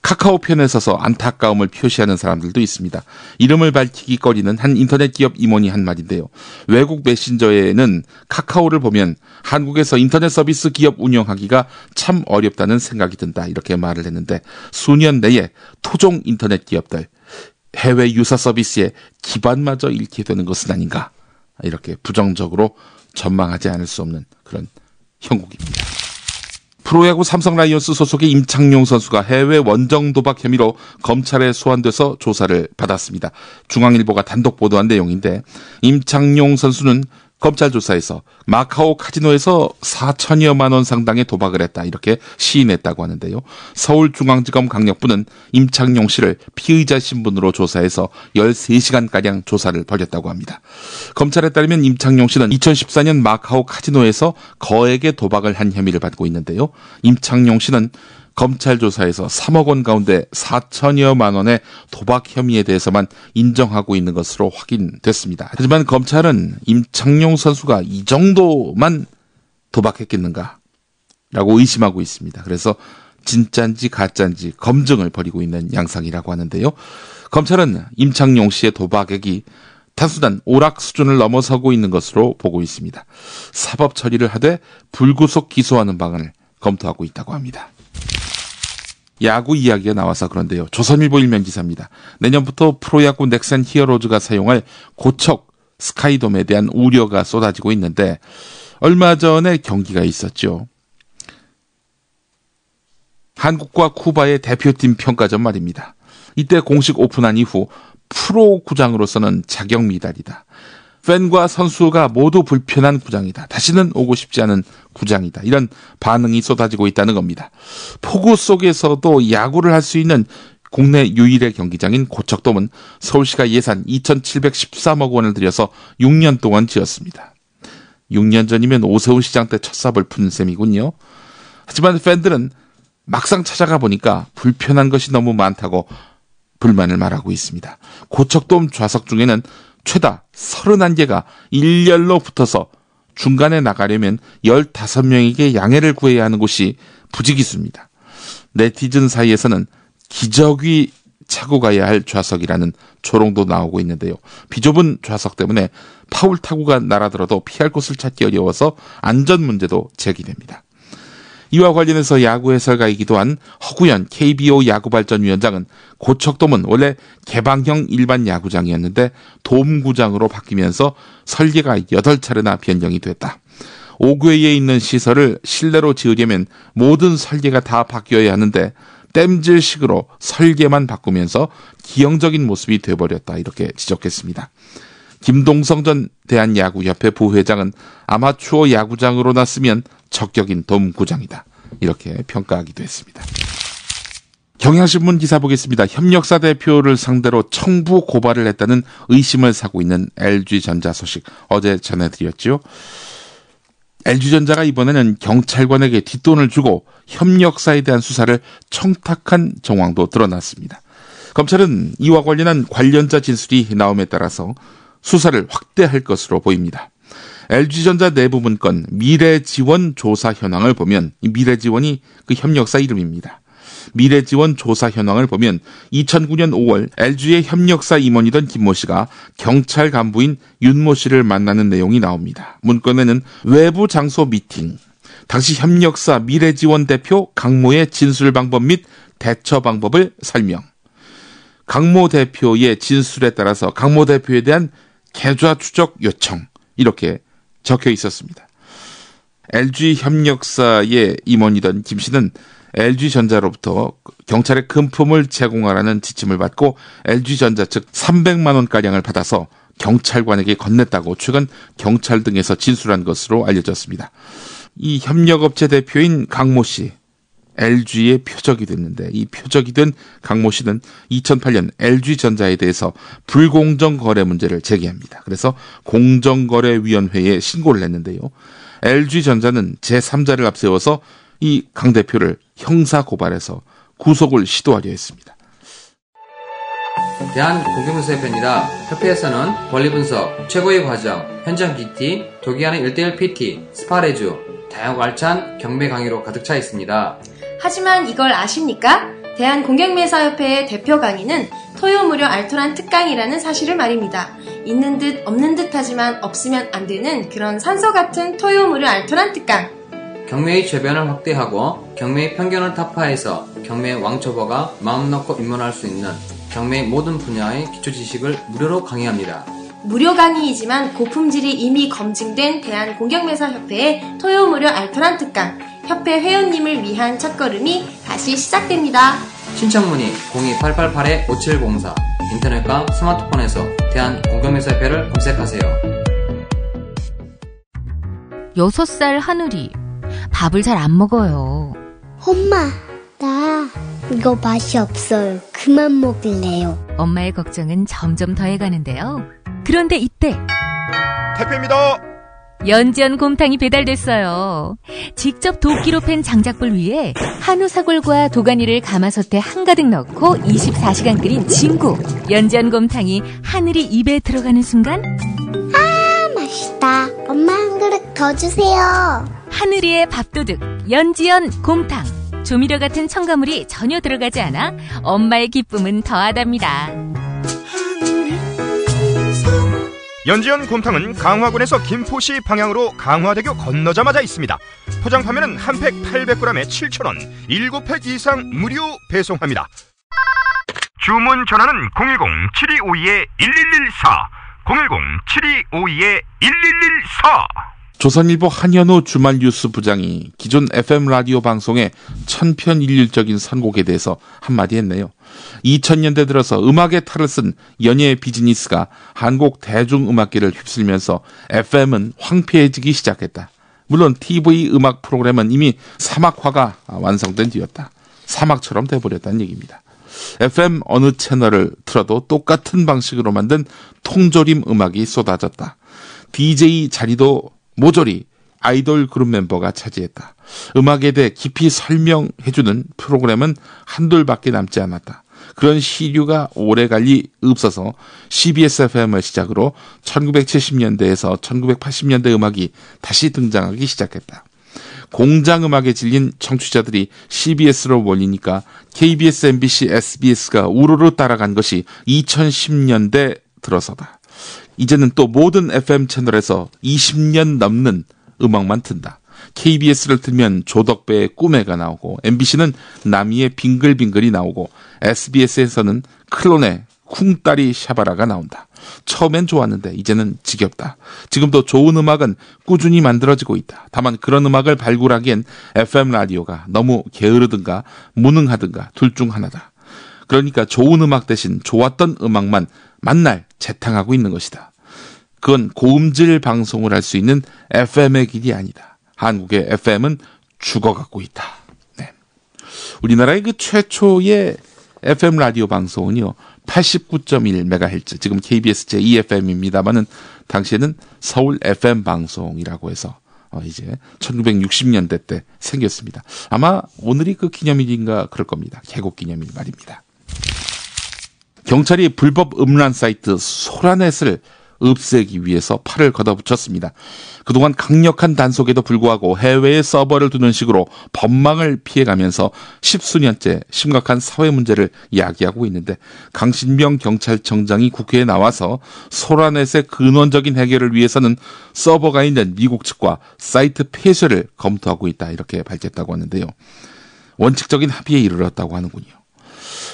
카카오 편에 서서 안타까움을 표시하는 사람들도 있습니다. 이름을 밝히기 꺼리는 한 인터넷 기업 임원이 한 말인데요. 외국 메신저에는 카카오를 보면 한국에서 인터넷 서비스 기업 운영하기가 참 어렵다는 생각이 든다 이렇게 말을 했는데 수년 내에 토종 인터넷 기업들 해외 유사 서비스의 기반마저 잃게 되는 것은 아닌가 이렇게 부정적으로 전망하지 않을 수 없는 그런 형국입니다. 프로야구 삼성 라이온스 소속의 임창용 선수가 해외 원정 도박 혐의로 검찰에 소환돼서 조사를 받았습니다. 중앙일보가 단독 보도한 내용인데 임창용 선수는 검찰 조사에서 마카오 카지노에서 4천여만 원 상당의 도박을 했다 이렇게 시인했다고 하는데요. 서울중앙지검 강력부는 임창용 씨를 피의자 신분으로 조사해서 13시간가량 조사를 벌였다고 합니다. 검찰에 따르면 임창용 씨는 2014년 마카오 카지노에서 거액의 도박을 한 혐의를 받고 있는데요. 임창용 씨는 검찰 조사에서 3억 원 가운데 4천여만 원의 도박 혐의에 대해서만 인정하고 있는 것으로 확인됐습니다. 하지만 검찰은 임창용 선수가 이 정도만 도박했겠는가 라고 의심하고 있습니다. 그래서 진짜인지 가짜인지 검증을 벌이고 있는 양상이라고 하는데요. 검찰은 임창용 씨의 도박액이 단순한 오락 수준을 넘어서고 있는 것으로 보고 있습니다. 사법 처리를 하되 불구속 기소하는 방안을 검토하고 있다고 합니다. 야구 이야기가 나와서 그런데요. 조선일보 일면 기사입니다. 내년부터 프로야구 넥센 히어로즈가 사용할 고척 스카이돔에 대한 우려가 쏟아지고 있는데 얼마 전에 경기가 있었죠. 한국과 쿠바의 대표팀 평가전 말입니다. 이때 공식 오픈한 이후 프로 구장으로서는 자격 미달이다. 팬과 선수가 모두 불편한 구장이다. 다시는 오고 싶지 않은 구장이다. 이런 반응이 쏟아지고 있다는 겁니다. 폭우 속에서도 야구를 할 수 있는 국내 유일의 경기장인 고척돔은 서울시가 예산 2,713억 원을 들여서 6년 동안 지었습니다. 6년 전이면 오세훈 시장 때 첫 삽을 푼 셈이군요. 하지만 팬들은 막상 찾아가 보니까 불편한 것이 너무 많다고 불만을 말하고 있습니다. 고척돔 좌석 중에는 최다 31개가 일렬로 붙어서 중간에 나가려면 15명에게 양해를 구해야 하는 곳이 부지기수입니다. 네티즌 사이에서는 기적이 차고 가야 할 좌석이라는 조롱도 나오고 있는데요. 비좁은 좌석 때문에 파울 타구가 날아들어도 피할 곳을 찾기 어려워서 안전 문제도 제기됩니다. 이와 관련해서 야구 해설가이기도 한 허구현 KBO 야구발전위원장은 고척돔은 원래 개방형 일반 야구장이었는데 돔구장으로 바뀌면서 설계가 8차례나 변경이 됐다. 5구에 있는 시설을 실내로 지으려면 모든 설계가 다 바뀌어야 하는데 땜질식으로 설계만 바꾸면서 기형적인 모습이 돼버렸다, 이렇게 지적했습니다. 김동성 전 대한야구협회 부회장은 아마추어 야구장으로 놨으면 적격인 돔구장이다, 이렇게 평가하기도 했습니다. 경향신문 기사 보겠습니다. 협력사 대표를 상대로 청부 고발을 했다는 의심을 사고 있는 LG전자 소식 어제 전해드렸죠. LG전자가 이번에는 경찰관에게 뒷돈을 주고 협력사에 대한 수사를 청탁한 정황도 드러났습니다. 검찰은 이와 관련한 관련자 진술이 나옴에 따라서 수사를 확대할 것으로 보입니다. LG전자 내부 문건 미래지원 조사 현황을 보면, 이 미래지원이 그 협력사 이름입니다. 미래지원 조사 현황을 보면 2009년 5월 LG의 협력사 임원이던 김모 씨가 경찰 간부인 윤모 씨를 만나는 내용이 나옵니다. 문건에는 외부 장소 미팅, 당시 협력사 미래지원 대표 강모의 진술 방법 및 대처 방법을 설명, 강모 대표의 진술에 따라서 강모 대표에 대한 계좌 추적 요청, 이렇게 적혀 있었습니다. LG 협력사의 임원이던 김 씨는 LG전자로부터 경찰에 금품을 제공하라는 지침을 받고 LG전자 측 300만 원가량을 받아서 경찰관에게 건넸다고 최근 경찰 등에서 진술한 것으로 알려졌습니다. 이 협력업체 대표인 강모 씨, LG의 표적이 됐는데, 이 표적이 된 강모 씨는 2008년 LG전자에 대해서 불공정 거래 문제를 제기합니다. 그래서 공정거래위원회에 신고를 했는데요. LG전자는 제3자를 앞세워서 이 강 대표를 형사 고발해서 구속을 시도하려 했습니다. 대한공경문서협회입니다. 협회에서는 권리 분석, 최고의 과정, 현장 PT, 도기하는 1:1 PT, 스파레주, 다양하고 알찬 경매 강의로 가득 차 있습니다. 하지만 이걸 아십니까? 대한공경매사협회의 대표 강의는 토요 무료 알토란 특강이라는 사실을 말입니다. 있는 듯 없는 듯 하지만 없으면 안 되는 그런 산소 같은 토요 무료 알토란 특강. 경매의 죄변을 확대하고 경매의 편견을 타파해서 경매의 왕초보가 마음 놓고 입문할 수 있는 경매의 모든 분야의 기초 지식을 무료로 강의합니다. 무료 강의이지만 고품질이 이미 검증된 대한공경매사협회의 토요 무료 알토란 특강, 협회 회원님을 위한 첫걸음이 다시 시작됩니다. 신청 문의 02888-5704, 인터넷과 스마트폰에서 대한공경매사협회를 검색하세요. 6살 하늘이 밥을 잘 안 먹어요. 엄마, 나 이거 맛이 없어요. 그만 먹을래요. 엄마의 걱정은 점점 더해가는데요. 그런데 이때 택배입니다. 연지연 곰탕이 배달됐어요. 직접 도끼로 팬 장작불 위에 한우 사골과 도가니를 가마솥에 한가득 넣고 24시간 끓인 진구. 연지연 곰탕이 하늘이 입에 들어가는 순간, 아, 맛있다. 엄마 한 그릇 더 주세요. 하늘이의 밥도둑 연지연 곰탕. 조미료 같은 첨가물이 전혀 들어가지 않아 엄마의 기쁨은 더하답니다. 연지연 곰탕은 강화군에서 김포시 방향으로 강화대교 건너자마자 있습니다. 포장 판매는 한 팩 800g에 7,000원, 7팩 이상 무료 배송합니다. 주문 전화는 010-7252-1114, 010-7252-1114. 조선일보 한현우 주말 뉴스 부장이 기존 FM 라디오 방송의 천편일률적인 선곡에 대해서 한마디 했네요. 2000년대 들어서 음악의 탈을 쓴 연예 비즈니스가 한국 대중음악계를 휩쓸면서 FM은 황폐해지기 시작했다. 물론 TV 음악 프로그램은 이미 사막화가 완성된 뒤였다. 사막처럼 돼버렸다는 얘기입니다. FM 어느 채널을 틀어도 똑같은 방식으로 만든 통조림 음악이 쏟아졌다. DJ 자리도 모조리 아이돌 그룹 멤버가 차지했다. 음악에 대해 깊이 설명해주는 프로그램은 한둘밖에 남지 않았다. 그런 시류가 오래 갈 리 없어서 CBS FM을 시작으로 1970년대에서 1980년대 음악이 다시 등장하기 시작했다. 공장음악에 질린 청취자들이 CBS로 몰리니까 KBS, MBC, SBS가 우르르 따라간 것이 2010년대 들어서다. 이제는 또 모든 FM 채널에서 20년 넘는 음악만 튼다. KBS를 틀면 조덕배의 꿈애가 나오고, MBC는 남이의 빙글빙글이 나오고, SBS에서는 클론의 쿵따리 샤바라가 나온다. 처음엔 좋았는데 이제는 지겹다. 지금도 좋은 음악은 꾸준히 만들어지고 있다. 다만 그런 음악을 발굴하기엔 FM 라디오가 너무 게으르든가 무능하든가 둘 중 하나다. 그러니까 좋은 음악 대신 좋았던 음악만 만날 재탕하고 있는 것이다. 그건 고음질 방송을 할 수 있는 FM의 길이 아니다. 한국의 FM은 죽어가고 있다. 네. 우리나라의 그 최초의 FM 라디오 방송은요, 89.1MHz, 지금 KBS 제2FM입니다만은 당시에는 서울 FM 방송이라고 해서 이제 1960년대 때 생겼습니다. 아마 오늘이 그 기념일인가 그럴 겁니다. 개국 기념일 말입니다. 경찰이 불법 음란 사이트 소라넷을 없애기 위해서 팔을 걷어붙였습니다. 그동안 강력한 단속에도 불구하고 해외에 서버를 두는 식으로 법망을 피해가면서 십수년째 심각한 사회 문제를 야기하고 있는데, 강신명 경찰청장이 국회에 나와서 소라넷의 근원적인 해결을 위해서는 서버가 있는 미국 측과 사이트 폐쇄를 검토하고 있다, 이렇게 밝혔다고 하는데요. 원칙적인 합의에 이르렀다고 하는군요.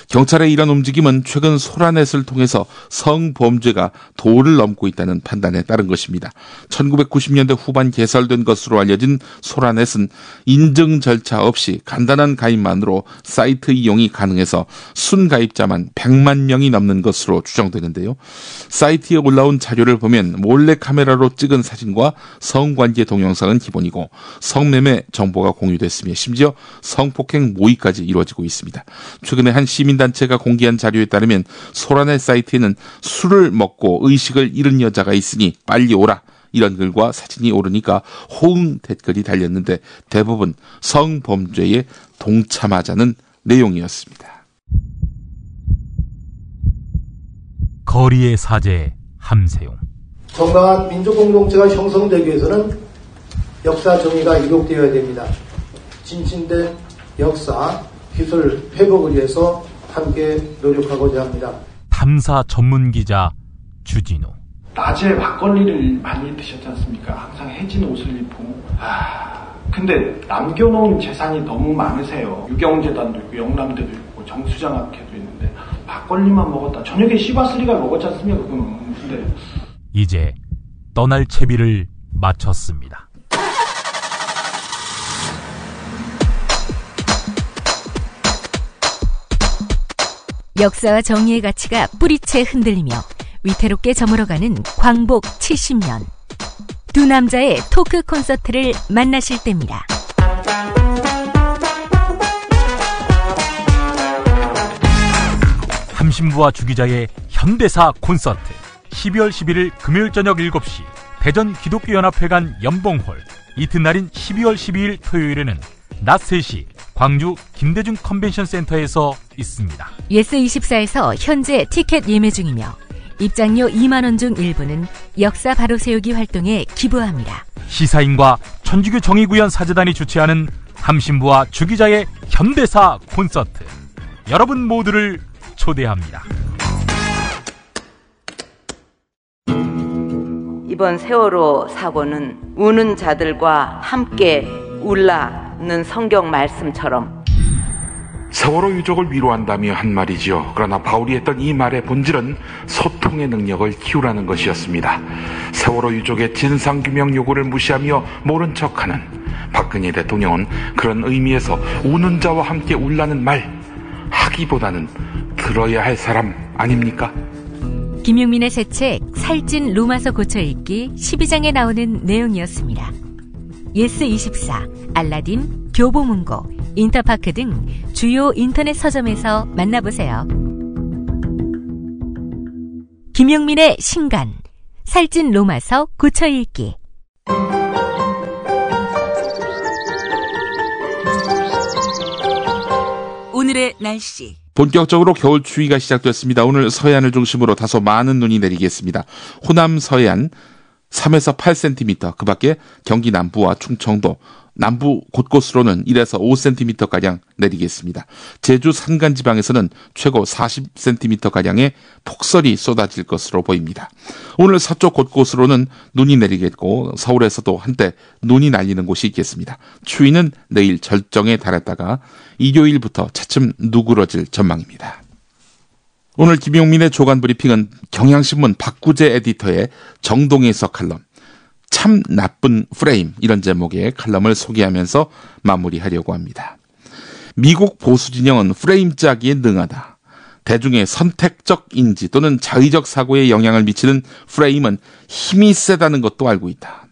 경찰의 이런 움직임은 최근 소라넷을 통해서 성범죄가 도를 넘고 있다는 판단에 따른 것입니다. 1990년대 후반 개설된 것으로 알려진 소라넷은 인증 절차 없이 간단한 가입만으로 사이트 이용이 가능해서 순가입자만 100만 명이 넘는 것으로 추정되는데요. 사이트에 올라온 자료를 보면 몰래 카메라로 찍은 사진과 성관계 동영상은 기본이고, 성매매 정보가 공유됐으며 심지어 성폭행 모의까지 이루어지고 있습니다. 최근에 한 시민단체가 공개한 자료에 따르면 소라넷 사이트에는 술을 먹고 의식을 잃은 여자가 있으니 빨리 오라, 이런 글과 사진이 오르니까 호응 댓글이 달렸는데 대부분 성범죄에 동참하자는 내용이었습니다. 거리의 사제 함세용. 정당한 민주공동체가 형성되기 위해서는 역사 정의가 이룩되어야 됩니다. 진신된 역사, 기술 회복을 위해서 함께 노력하고자 합니다. 탐사 전문기자 주진우. 낮에 막걸리를 많이 드셨지 않습니까? 항상 해진 옷을 입고. 근데 남겨놓은 재산이 너무 많으세요. 유경재단도 있고 영남대도 있고 정수장학회도 있는데 막걸리만 먹었다. 저녁에 시바스리가 먹었지 않습니까? 그거는. 근데 이제 떠날 채비를 마쳤습니다. 역사와 정의의 가치가 뿌리채 흔들리며 위태롭게 저물어가는 광복 70년. 두 남자의 토크 콘서트를 만나실 때입니다. 함신부와 주기자의 현대사 콘서트. 12월 11일 금요일 저녁 7시 대전 기독교연합회관 연봉홀. 이튿날인 12월 12일 토요일에는 낮 3시 광주 김대중 컨벤션 센터에서 있습니다. 예스24에서 현재 티켓 예매 중이며 입장료 2만 원 중 일부는 역사 바로 세우기 활동에 기부합니다. 시사인과 천주교 정의구현 사재단이 주최하는 함신부와 주기자의 현대사 콘서트. 여러분 모두를 초대합니다. 이번 세월호 사고는 우는 자들과 함께 울라는 성경 말씀처럼 세월호 유족을 위로한다며 한 말이지요. 그러나 바울이 했던 이 말의 본질은 소통의 능력을 키우라는 것이었습니다. 세월호 유족의 진상규명 요구를 무시하며 모른 척하는 박근혜 대통령은 그런 의미에서 우는 자와 함께 울라는 말 하기보다는 들어야 할 사람 아닙니까? 김용민의 새 책 살찐 로마서 고쳐읽기 12장에 나오는 내용이었습니다. 예스24, 알라딘, 교보문고, 인터파크 등 주요 인터넷 서점에서 만나보세요. 김용민의 신간 살찐 로마서 고쳐읽기. 오늘의 날씨. 본격적으로 겨울 추위가 시작됐습니다. 오늘 서해안을 중심으로 다소 많은 눈이 내리겠습니다. 호남 서해안 3에서 8cm, 그 밖에 경기 남부와 충청도, 남부 곳곳으로는 1에서 5cm가량 내리겠습니다. 제주 산간지방에서는 최고 40cm가량의 폭설이 쏟아질 것으로 보입니다. 오늘 서쪽 곳곳으로는 눈이 내리겠고 서울에서도 한때 눈이 날리는 곳이 있겠습니다. 추위는 내일 절정에 달했다가 일요일부터 차츰 누그러질 전망입니다. 오늘 김용민의 조간 브리핑은 경향신문 박구재 에디터의 정동에서 칼럼 참 나쁜 프레임 이런 제목의 칼럼을 소개하면서 마무리하려고 합니다. 미국 보수 진영은 프레임 짜기에 능하다. 대중의 선택적 인지 또는 자의적 사고에 영향을 미치는 프레임은 힘이 세다는 것도 알고 있다.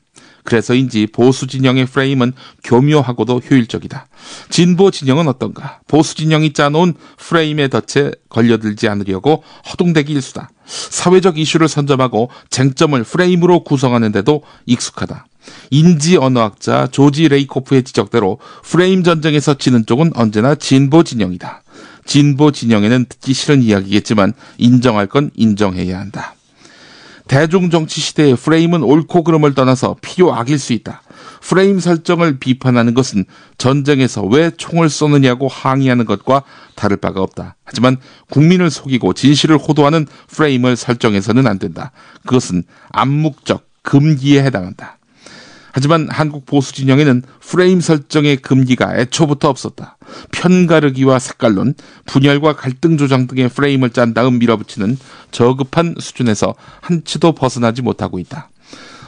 그래서인지 보수 진영의 프레임은 교묘하고도 효율적이다. 진보 진영은 어떤가? 보수 진영이 짜놓은 프레임의 덫에 걸려들지 않으려고 허둥대기 일수다. 사회적 이슈를 선점하고 쟁점을 프레임으로 구성하는데도 익숙하다. 인지 언어학자 조지 레이코프의 지적대로 프레임 전쟁에서 지는 쪽은 언제나 진보 진영이다. 진보 진영에는 듣기 싫은 이야기겠지만 인정할 건 인정해야 한다. 대중정치 시대의 프레임은 옳고 그름을 떠나서 필요악일 수 있다. 프레임 설정을 비판하는 것은 전쟁에서 왜 총을 쏘느냐고 항의하는 것과 다를 바가 없다. 하지만 국민을 속이고 진실을 호도하는 프레임을 설정해서는 안 된다. 그것은 암묵적 금기에 해당한다. 하지만 한국 보수 진영에는 프레임 설정의 금기가 애초부터 없었다. 편가르기와 색깔론, 분열과 갈등 조장 등의 프레임을 짠 다음 밀어붙이는 저급한 수준에서 한치도 벗어나지 못하고 있다.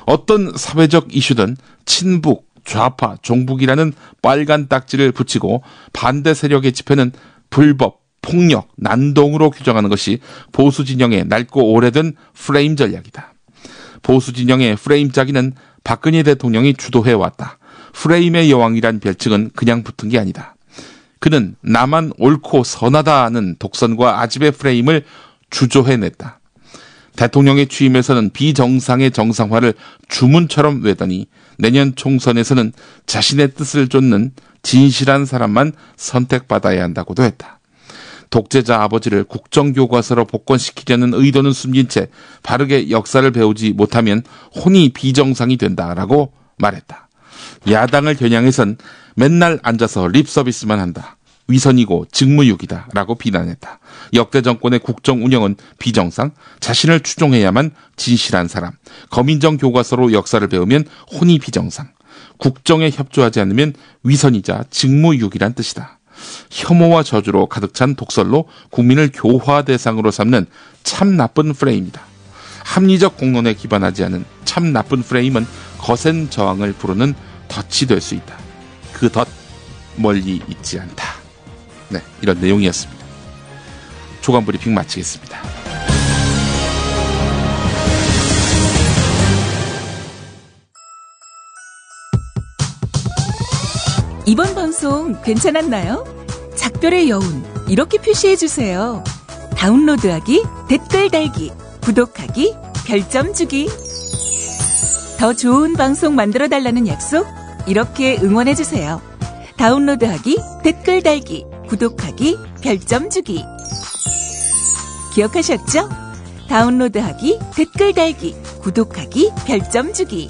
어떤 사회적 이슈든 친북, 좌파, 종북이라는 빨간 딱지를 붙이고 반대 세력의 집회는 불법, 폭력, 난동으로 규정하는 것이 보수 진영의 낡고 오래된 프레임 전략이다. 보수 진영의 프레임 짜기는 박근혜 대통령이 주도해왔다. 프레임의 여왕이란 별칭은 그냥 붙은 게 아니다. 그는 나만 옳고 선하다는 독선과 아집의 프레임을 주조해냈다. 대통령의 취임에서는 비정상의 정상화를 주문처럼 외더니 내년 총선에서는 자신의 뜻을 쫓는 진실한 사람만 선택받아야 한다고도 했다. 독재자 아버지를 국정교과서로 복권시키려는 의도는 숨긴 채 바르게 역사를 배우지 못하면 혼이 비정상이 된다라고 말했다. 야당을 겨냥해선 맨날 앉아서 립 서비스만 한다. 위선이고 직무유기다 라고 비난했다. 역대 정권의 국정 운영은 비정상, 자신을 추종해야만 진실한 사람, 거민정 교과서로 역사를 배우면 혼이 비정상, 국정에 협조하지 않으면 위선이자 직무유기란 뜻이다. 혐오와 저주로 가득 찬 독설로 국민을 교화 대상으로 삼는 참 나쁜 프레임이다. 합리적 공론에 기반하지 않은 참 나쁜 프레임은 거센 저항을 부르는 덫이 될 수 있다. 그 덫 멀리 있지 않다. 네, 이런 내용이었습니다. 조간 브리핑 마치겠습니다. 이번 방송 괜찮았나요? 작별의 여운 이렇게 표시해주세요. 다운로드하기, 댓글 달기, 구독하기, 별점 주기. 더 좋은 방송 만들어달라는 약속 이렇게 응원해주세요. 다운로드하기, 댓글 달기, 구독하기, 별점 주기. 기억하셨죠? 다운로드하기, 댓글 달기, 구독하기, 별점 주기.